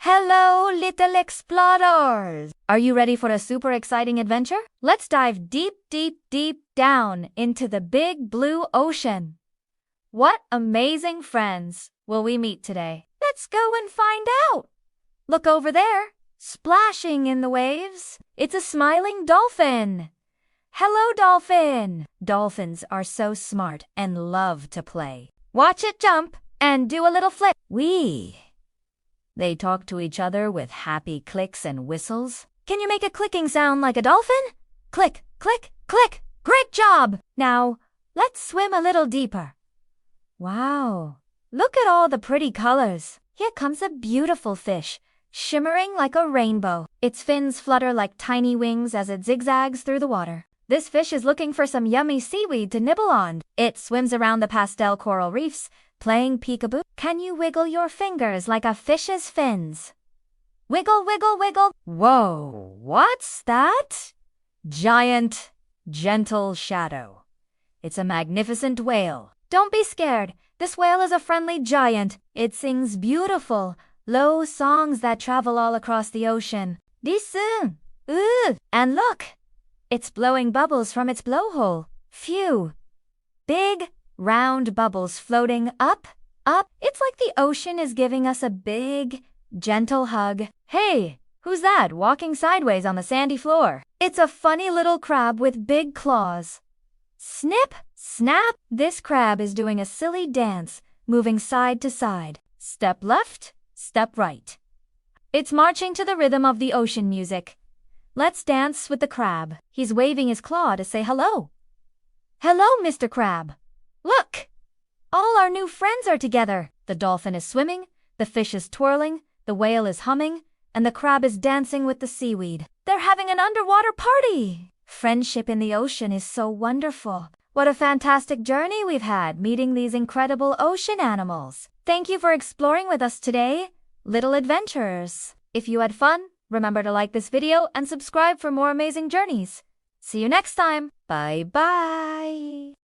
Hello, little explorers! Are you ready for a super exciting adventure? Let's dive deep, deep, deep down into the big blue ocean. What amazing friends will we meet today? Let's go and find out! Look over there, splashing in the waves. It's a smiling dolphin. Hello, dolphin! Dolphins are so smart and love to play. Watch it jump and do a little flip. They talk to each other with happy clicks and whistles. Can you make a clicking sound like a dolphin? Click, click, click. Great job! Now, let's swim a little deeper. Wow, look at all the pretty colors. Here comes a beautiful fish, shimmering like a rainbow. Its fins flutter like tiny wings as it zigzags through the water. This fish is looking for some yummy seaweed to nibble on. It swims around the pastel coral reefs, playing peekaboo. Can you wiggle your fingers like a fish's fins? Wiggle, wiggle, wiggle. Whoa, what's that? Giant, gentle shadow. It's a magnificent whale. Don't be scared. This whale is a friendly giant. It sings beautiful, low songs that travel all across the ocean. Listen. And look. It's blowing bubbles from its blowhole. Phew. Big, round bubbles floating up, up. It's like the ocean is giving us a big, gentle hug. Hey, who's that walking sideways on the sandy floor? It's a funny little crab with big claws. Snip, snap. This crab is doing a silly dance, moving side to side. Step left, step right. It's marching to the rhythm of the ocean music. Let's dance with the crab. He's waving his claw to say hello. Hello, Mr. Crab. Look! All our new friends are together. The dolphin is swimming, the fish is twirling, the whale is humming, and the crab is dancing with the seaweed. They're having an underwater party! Friendship in the ocean is so wonderful. What a fantastic journey we've had meeting these incredible ocean animals. Thank you for exploring with us today, little adventurers. If you had fun, remember to like this video and subscribe for more amazing journeys. See you next time. Bye-bye.